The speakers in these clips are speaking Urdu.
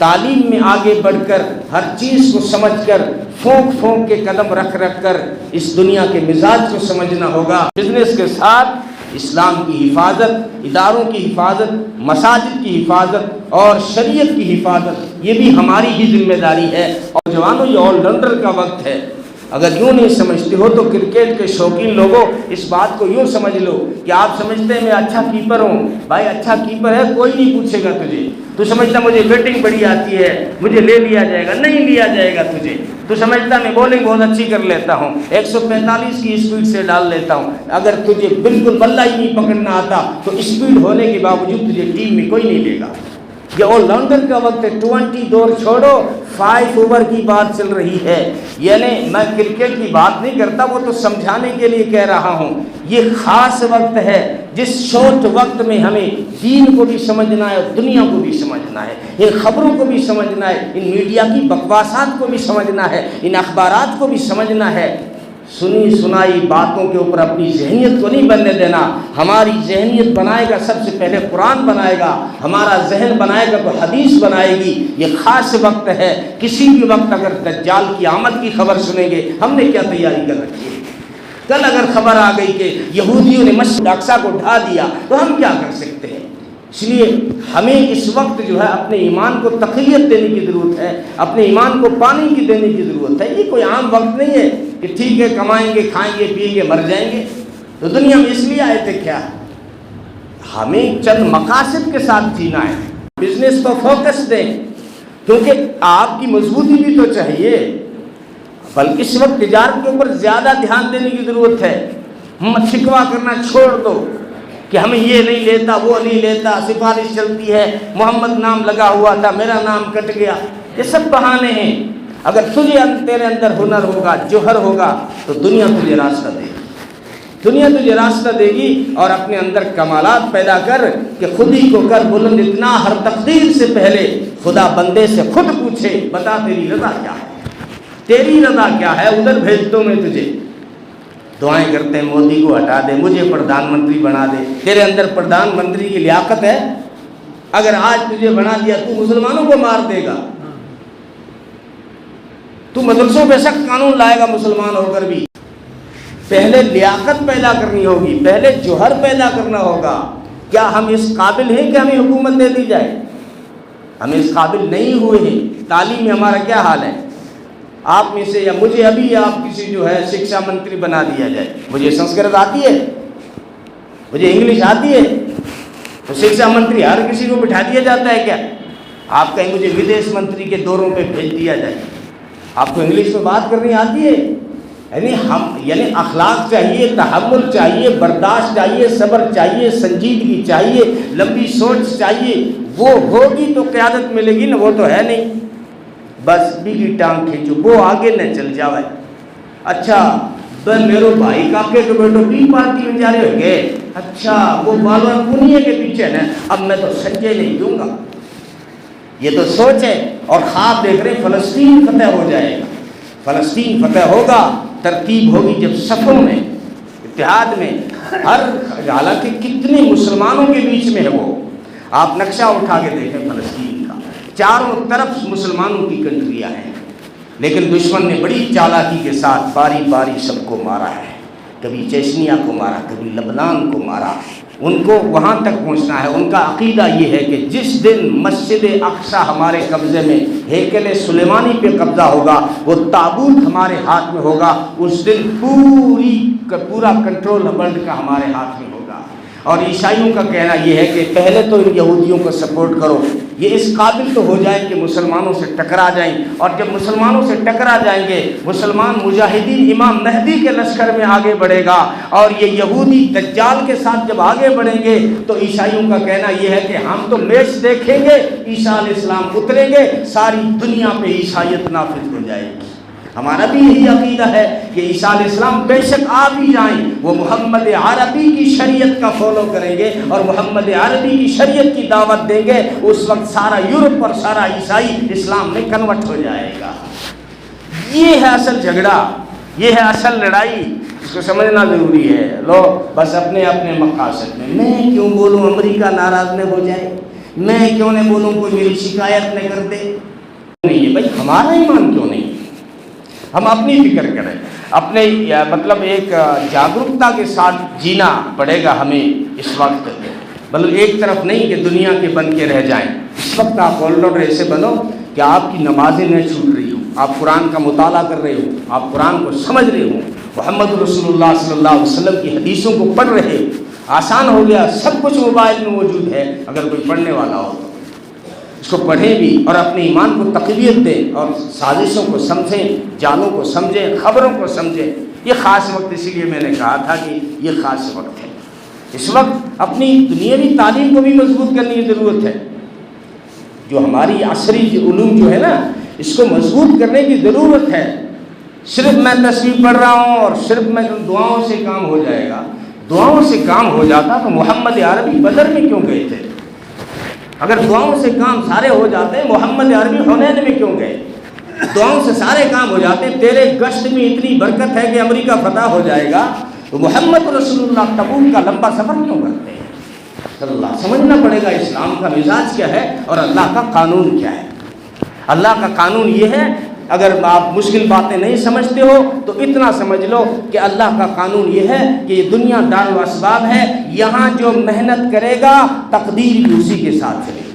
تعلیم میں آگے بڑھ کر ہر چیز کو سمجھ کر پھونک پھونک کے قدم رکھ رکھ کر اس دنیا کے مزاج کو سمجھنا ہوگا۔ بزنس کے ساتھ اسلام کی حفاظت، اداروں کی حفاظت، مساجد کی حفاظت اور شریعت کی حفاظت یہ بھی ہماری ہی ذمہ داری ہے۔ اور جوانوں، یہ آل راؤنڈر کا وقت ہے۔ اگر یوں نہیں سمجھتے ہو تو کرکٹ کے شوقین لوگوں اس بات کو یوں سمجھ لو کہ آپ سمجھتے ہیں میں اچھا کیپر ہوں۔ بھائی اچھا کیپر ہے کوئی نہیں پوچھے گا تجھے، تو سمجھتا مجھے بیٹنگ بڑی آتی ہے مجھے لے لیا جائے گا، نہیں لیا جائے گا تجھے۔ تو سمجھتا میں بولنگ بہت اچھی کر لیتا ہوں، 145 کی اسپیڈ سے ڈال لیتا ہوں، اگر تجھے بالکل بلہ ہی نہیں پکڑنا آتا تو اسپیڈ ہونے کے باوجود تجھے ٹیم میں کوئی نہیں لے گا۔ یہ آل راؤنڈر کا وقت ہے۔ 20 دور چھوڑو، 5 اوور کی بات چل رہی ہے۔ یعنی میں کرکٹ کی بات نہیں کرتا، وہ تو سمجھانے کے لیے کہہ رہا ہوں۔ یہ خاص وقت ہے جس شارٹ وقت میں ہمیں دین کو بھی سمجھنا ہے اور دنیا کو بھی سمجھنا ہے، ان خبروں کو بھی سمجھنا ہے، ان میڈیا کی بکواسات کو بھی سمجھنا ہے، ان اخبارات کو بھی سمجھنا ہے۔ سنی سنائی باتوں کے اوپر اپنی ذہنیت کو نہیں بننے دینا۔ ہماری ذہنیت بنائے گا سب سے پہلے قرآن بنائے گا، ہمارا ذہن بنائے گا تو حدیث بنائے گی۔ یہ خاص وقت ہے۔ کسی بھی وقت اگر دجال کی آمد کی خبر سنیں گے، ہم نے کیا تیاری کر رکھی ہے؟ کل اگر خبر آ گئی کہ یہودیوں نے مسجد اقصیٰ کو ڈھا دیا تو ہم کیا کر سکتے ہیں؟ اس لیے ہمیں اس وقت جو ہے اپنے ایمان کو تقویت دینے کی ضرورت ہے، اپنے ایمان کو پانی کی دینے کی ضرورت ہے۔ یہ کوئی عام وقت نہیں ہے کہ ٹھیک ہے کمائیں گے کھائیں گے پیئیں گے مر جائیں گے۔ تو دنیا میں اس لیے آئے تھے کیا؟ ہمیں چند مقاصد کے ساتھ جینا ہے۔ بزنس کو فوکس دیں کیونکہ آپ کی مضبوطی بھی تو چاہیے، بلکہ اس وقت تجارت کے اوپر زیادہ دھیان دینے کی ضرورت ہے۔ شکوہ کرنا چھوڑ دو کہ ہمیں یہ نہیں لیتا وہ نہیں لیتا، سفارش چلتی ہے، محمد نام لگا ہوا تھا میرا نام کٹ گیا، یہ سب بہانے ہیں۔ اگر تیرے اندر ہنر ہوگا، جوہر ہوگا تو دنیا تجھے راستہ دے گی، دنیا تجھے راستہ دے گی۔ اور اپنے اندر کمالات پیدا کر کہ خود ہی کو کر بلند اتنا، ہر تقدیر سے پہلے خدا بندے سے خود پوچھے بتا تیری رضا کیا ہے، تیری رضا کیا ہے، ادھر بھیج دو میں تجھے۔ دعائیں کرتے ہیں مودی کو ہٹا دے، مجھے پردھان منتری بنا دے۔ تیرے اندر پردھان منتری کی لیاقت ہے؟ اگر آج تجھے بنا دیا تو مسلمانوں کو مار دے گا، تو مدرسوں پہ سخت قانون لائے گا مسلمان ہو کر بھی۔ پہلے لیاقت پیدا کرنی ہوگی، پہلے جوہر پیدا کرنا ہوگا۔ کیا ہم اس قابل ہیں کہ ہمیں حکومت دے دی جائے؟ ہم اس قابل نہیں ہوئے ہیں۔ تعلیم میں ہمارا کیا حال ہے؟ آپ میں سے یا مجھے ابھی آپ کسی جو ہے شکشا منتری بنا دیا جائے، مجھے سنسکرت آتی ہے، مجھے انگلش آتی ہے، تو شکشا منتری ہر کسی کو بٹھا دیا جاتا ہے کیا؟ آپ کہیں مجھے ودیش منتری کے دوروں پہ بھیج دیا جائے، آپ کو انگلش میں بات کرنی آتی ہے؟ یعنی اخلاق چاہیے، تحمل چاہیے، برداشت چاہیے، صبر چاہیے، سنجیدگی چاہیے، لمبی سوچ چاہیے۔ وہ ہوگی تو قیادت ملے گی نا، وہ تو ہے نہیں۔ بس بھی کی ٹانگ کھینچو، وہ آگے نہ چل جاوے۔ اچھا میرے بھائی کاکے کے بیٹو بھی پارٹی میں جا رہے ہوں گے، اچھا وہ بالوان کنیے کے پیچھے نا، اب میں تو سنجے نہیں دوں گا۔ یہ تو سوچ ہے اور خواب دیکھ رہے فلسطین فتح ہو جائے گا، فلسطین فتح ہوگا، ترتیب ہوگی جب صفوں میں، اتحاد میں، حالانکہ کتنے مسلمانوں کے بیچ میں ہے وہ۔ آپ نقشہ اٹھا کے دیکھیں فلسطین کا، چاروں طرف مسلمانوں کی کنٹریاں ہیں، لیکن دشمن نے بڑی چالاکی کے ساتھ باری باری سب کو مارا ہے۔ کبھی چیچنیا کو مارا، کبھی لبنان کو مارا، ان کو وہاں تک پہنچنا ہے۔ ان کا عقیدہ یہ ہے کہ جس دن مسجد اقصیٰ ہمارے قبضے میں، ہیکل سلیمانی پہ قبضہ ہوگا، وہ تابوت ہمارے ہاتھ میں ہوگا، اس دن پورا کنٹرول ورلڈ کا ہمارے ہاتھ میں ہوگا۔ اور عیسائیوں کا کہنا یہ ہے کہ پہلے تو ان یہودیوں کو سپورٹ کرو، یہ اس قابل تو ہو جائیں کہ مسلمانوں سے ٹکرا جائیں، اور جب مسلمانوں سے ٹکرا جائیں گے مسلمان مجاہدین امام مہدی کے لشکر میں آگے بڑھے گا، اور یہ یہودی دجال کے ساتھ جب آگے بڑھیں گے تو عیسائیوں کا کہنا یہ ہے کہ ہم تو میچ دیکھیں گے، عیسیٰ علیہ السلام اتریں گے، ساری دنیا پہ عیسائیت نافذ ہو جائے گی۔ ہمارا بھی یہی عقیدہ ہے کہ عیسیٰ علیہ السلام بے شک آ بھی جائیں، وہ محمد عربی کی شریعت کا فالو کریں گے اور محمد عربی کی شریعت کی دعوت دیں گے، اس وقت سارا یورپ اور سارا عیسائی اسلام میں کنورٹ ہو جائے گا۔ یہ ہے اصل جھگڑا، یہ ہے اصل لڑائی، اس کو سمجھنا ضروری ہے۔ لوگ بس اپنے اپنے مقاصد میں کیوں بولوں امریکہ ناراض نہ ہو جائے، میں کیوں نہ بولوں کوئی میری شکایت نہ کر دے. نہیں ہے بھائی، ہمارا ایمان کیوں نہیں؟ ہم اپنی فکر کریں، اپنے مطلب ایک جاگرکتا کے ساتھ جینا پڑے گا ہمیں اس وقت. بلکہ ایک طرف نہیں کہ دنیا کے بن کے رہ جائیں. اس وقت آپ آل راؤنڈر ایسے بنو کہ آپ کی نمازیں نہ چھوٹ رہی ہوں، آپ قرآن کا مطالعہ کر رہے ہو، آپ قرآن کو سمجھ رہے ہو، محمد رسول اللہ صلی اللہ علیہ وسلم کی حدیثوں کو پڑھ رہے ہو. آسان ہو گیا، سب کچھ موبائل میں موجود ہے. اگر کوئی پڑھنے والا ہو تو اس کو پڑھیں بھی اور اپنے ایمان کو تقویت دیں اور سازشوں کو سمجھیں، جالوں کو سمجھیں، خبروں کو سمجھیں. یہ خاص وقت اسی لیے میں نے کہا تھا کہ یہ خاص وقت ہے. اس وقت اپنی دنیاوی تعلیم کو بھی مضبوط کرنے کی ضرورت ہے. جو ہماری عصری علوم جو ہے نا، اس کو مضبوط کرنے کی ضرورت ہے. صرف میں تصویر پڑھ رہا ہوں اور صرف میں دعاؤں سے کام ہو جائے گا. دعاؤں سے کام ہو جاتا تو محمد عربی بدر میں کیوں گئے تھے؟ اگر دعاؤں سے کام سارے ہو جاتے محمد عربی حنین میں کیوں گئے؟ دعاؤں سے سارے کام ہو جاتے. تیرے گشت میں اتنی برکت ہے کہ امریکہ فتح ہو جائے گا، تو محمد رسول اللہ تبوک کا لمبا سفر کیوں کرتے ہیں؟ صلی اللہ. سمجھنا پڑے گا اسلام کا مزاج کیا ہے اور اللہ کا قانون کیا ہے. اللہ کا قانون یہ ہے، اگر آپ مشکل باتیں نہیں سمجھتے ہو تو اتنا سمجھ لو کہ اللہ کا قانون یہ ہے کہ یہ دنیا دار الاسباب ہے. یہاں جو محنت کرے گا تقدیر بھی اسی کے ساتھ چلے گی.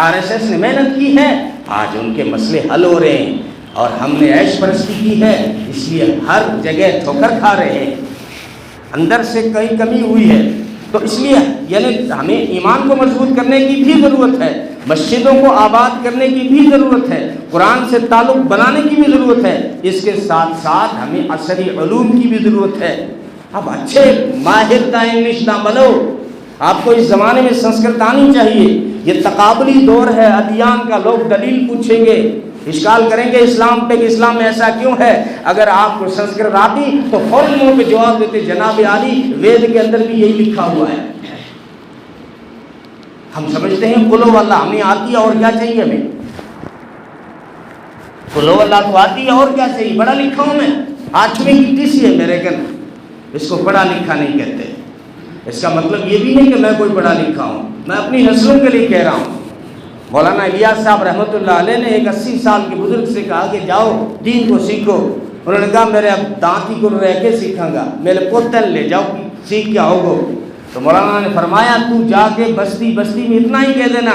RSS نے محنت کی ہے، آج ان کے مسئلے حل ہو رہے ہیں، اور ہم نے عیش پرستی کی ہے، اس لیے ہر جگہ ٹھوکر کھا رہے ہیں. اندر سے کئی کمی ہوئی ہے. تو اس لیے یعنی ہمیں ایمان کو مضبوط کرنے کی بھی ضرورت ہے، مسجدوں کو آباد کرنے کی بھی ضرورت ہے، قرآن سے تعلق بنانے کی بھی ضرورت ہے. اس کے ساتھ ساتھ ہمیں عصری علوم کی بھی ضرورت ہے. اب اچھے ماہر کا انگلش نہ بنو، آپ کو اس زمانے میں سنسکرت آنی چاہیے. یہ تقابلی دور ہے ادیان کا. لوگ دلیل پوچھیں گے، اشکال کریں گے اسلام پہ کہ اسلام میں ایسا کیوں ہے. اگر آپ کو سنسکرت آتی تو فوراً منہ پہ جواب دیتے جناب عالی وید کے اندر بھی یہی لکھا ہوا ہے. ہم سمجھتے ہیں قلو واللہ ہمیں آتی ہے اور کیا چاہیے ہمیں. قلو واللہ تو آتی ہے اور کیا چاہیے. پڑھا لکھا ہوں میں، 8ویں کی ٹیسی ہے میرے گھر. اس کو پڑھا لکھا نہیں کہتے. اس کا مطلب یہ بھی نہیں کہ میں کوئی پڑھا لکھا ہوں، میں اپنی نسلوں کے لیے کہہ رہا ہوں. مولانا الیاس صاحب رحمۃ اللہ علیہ نے ایک 80 سال کے بزرگ سے کہا کہ جاؤ دین کو سیکھو. انہوں نے کہا میرے اب دانتی کو رہ کے سیکھاں گا، میرے پوتن لے جاؤ سیکھ کیا ہوگا. تو مولانا نے فرمایا تو جا کے بستی بستی میں اتنا ہی کہہ دینا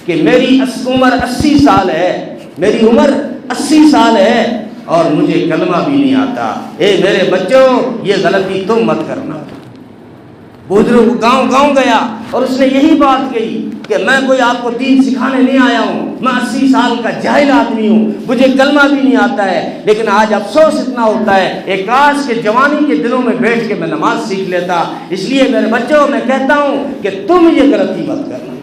کہ میری عمر 80 سال ہے، میری عمر 80 سال ہے اور مجھے کلمہ بھی نہیں آتا. اے میرے بچوں یہ غلطی تم مت کرنا. بزرگ گاؤں گاؤں گیا اور اس نے یہی بات کہی کہ میں کوئی آپ کو دین سکھانے نہیں آیا ہوں، میں 80 سال کا جاہل آدمی ہوں، مجھے کلمہ بھی نہیں آتا ہے. لیکن آج افسوس اتنا ہوتا ہے ایک کاش کے جوانی کے دنوں میں بیٹھ کے میں نماز سیکھ لیتا. اس لیے میرے بچوں میں کہتا ہوں کہ تم یہ غلطی مت کرنا.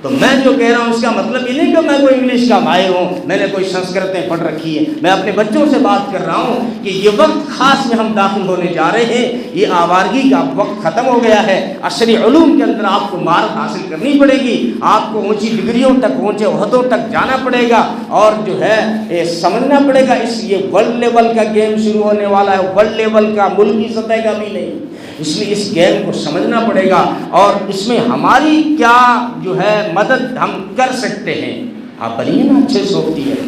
تو میں جو کہہ رہا ہوں اس کا مطلب یہ نہیں کہ میں کوئی انگلش کا ماہر ہوں، میں نے کوئی سنسکرتیں پڑھ رکھی ہے. میں اپنے بچوں سے بات کر رہا ہوں کہ یہ وقت خاص میں ہم داخل ہونے جا رہے ہیں. یہ آوارگی کا وقت ختم ہو گیا ہے. عصری علوم کے اندر آپ کو مہارت حاصل کرنی پڑے گی، آپ کو اونچی ڈگریوں تک، اونچے عہدوں تک جانا پڑے گا اور جو ہے یہ سمجھنا پڑے گا. یہ ورلڈ لیول کا گیم شروع ہونے والا ہے، ورلڈ لیول کا، ملکی سطح کا بھی نہیں. اس لیے اس گیم کو سمجھنا پڑے گا اور اس میں ہماری کیا جو ہے مدد ہم کر سکتے ہیں. آپ بنیے نا اچھے سافٹ ویئر،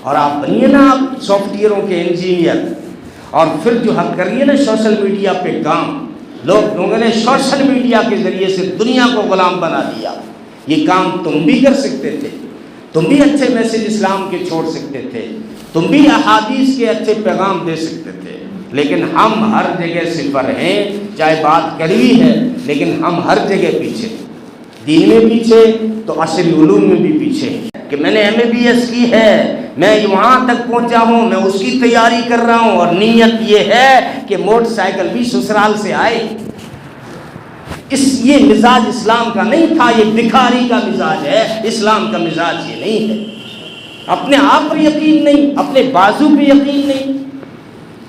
اور آپ بنیے نا آپ سافٹ ویئروں کے انجینئر، اور پھر جو ہم کریے نا سوشل میڈیا پہ کام. لوگوں نے سوشل میڈیا کے ذریعے سے دنیا کو غلام بنا دیا. یہ کام تم بھی کر سکتے تھے، تم بھی اچھے میسج اسلام کے چھوڑ سکتے تھے، تم بھی احادیث کے اچھے پیغام دے سکتے تھے. لیکن ہم ہر جگہ صفر ہیں. چاہے بات کڑوی ہے لیکن ہم ہر جگہ پیچھے، دین میں پیچھے تو عصری علوم میں بھی پیچھے. کہ میں نے MABS کی ہے، میں وہاں تک پہنچا ہوں، میں اس کی تیاری کر رہا ہوں اور نیت یہ ہے کہ موٹر سائیکل بھی سسرال سے آئے. یہ مزاج اسلام کا نہیں تھا، یہ بھکاری کا مزاج ہے. اسلام کا مزاج یہ نہیں ہے. اپنے آپ پر یقین نہیں، اپنے بازو پہ یقین نہیں.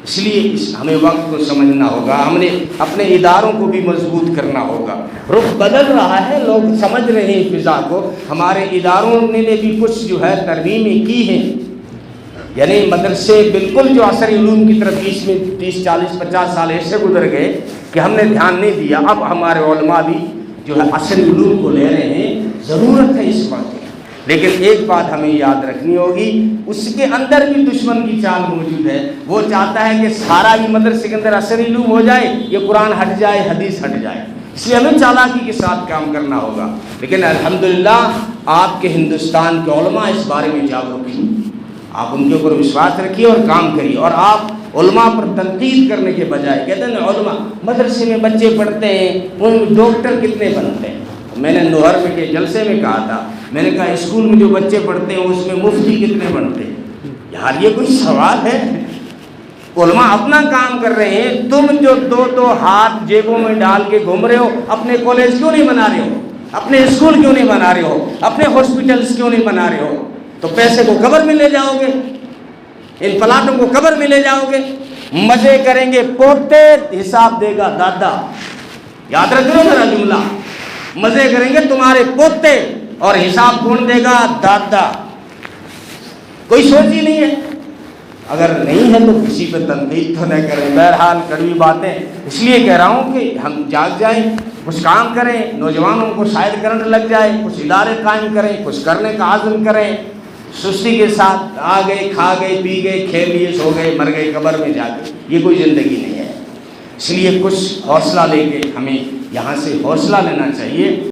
اس لیے ہمیں وقت کو سمجھنا ہوگا. ہم نے اپنے اداروں کو بھی مضبوط کرنا ہوگا. رخ بدل رہا ہے، لوگ سمجھ رہے ہیں فضا کو. ہمارے اداروں نے بھی کچھ جو ہے ترمیمیں کی ہیں. یعنی مدرسے بالکل جو عصری علوم کی طرف 30 40 50 سال ایسے گزر گئے کہ ہم نے دھیان نہیں دیا. اب ہمارے علماء بھی جو ہے اصل علوم کو لے رہے ہیں، ضرورت ہے اس بات کی، لیکن ایک بات ہمیں یاد رکھنی ہوگی، اس کے اندر بھی دشمن کی چال موجود ہے۔ وہ چاہتا ہے کہ سارا ہی مدرسے کے اندر اصل علوم ہو جائے، یہ قرآن ہٹ جائے، حدیث ہٹ جائے، اس لیے ہمیں چالاکی کے ساتھ کام کرنا ہوگا۔ لیکن الحمدللہ آپ کے ہندوستان کے علماء اس بارے میں جاگرک ہیں، آپ ان کے اوپر وشواس رکھیے اور کام کریے، اور آپ علماء پر تنقید کرنے کے بجائے، کہتے ہیں علماء مدرسے میں بچے پڑھتے ہیں، ان ڈاکٹر کتنے بنتے ہیں؟ میں نے نوہر میں کے جلسے میں کہا تھا، میں نے کہا اسکول میں جو بچے پڑھتے ہیں اس میں مفتی کتنے بنتے ہیں؟ یار یہ کوئی سوال ہے؟ علماء اپنا کام کر رہے ہیں، تم جو دو ہاتھ جیبوں میں ڈال کے گھوم رہے ہو، اپنے کالج کیوں نہیں بنا رہے ہو؟ اپنے اسکول کیوں نہیں بنا رہے ہو؟ اپنے ہاسپٹلس کیوں نہیں بنا رہے ہو؟ تو پیسے کو قبر میں لے جاؤ گے، ان پلاٹوں کو قبر میں لے جاؤ گے، مزے کریں گے پوتے، حساب دے گا دادا۔ یاد رکھو میرا جملہ، مزے کریں گے تمہارے پوتے اور حساب کون دے گا؟ دادا۔ کوئی سوچ ہی نہیں ہے، اگر نہیں ہے تو کسی پہ تنقید تو نہ کریں۔ بہرحال کڑوی باتیں اس لیے کہہ رہا ہوں کہ ہم جاگ جائیں، کچھ کام کریں، نوجوانوں کو شاید کرنٹ لگ جائے، کچھ ادارے قائم کریں، کچھ کرنے کا عزم کریں۔ سستی کے ساتھ آ گئے، کھا گئے، پی گئے، کھیل لیے، سو گئے، مر گئے، قبر میں جا گئے، یہ کوئی زندگی نہیں ہے۔ اس لیے کچھ حوصلہ لے کے ہمیں یہاں سے حوصلہ لینا چاہیے۔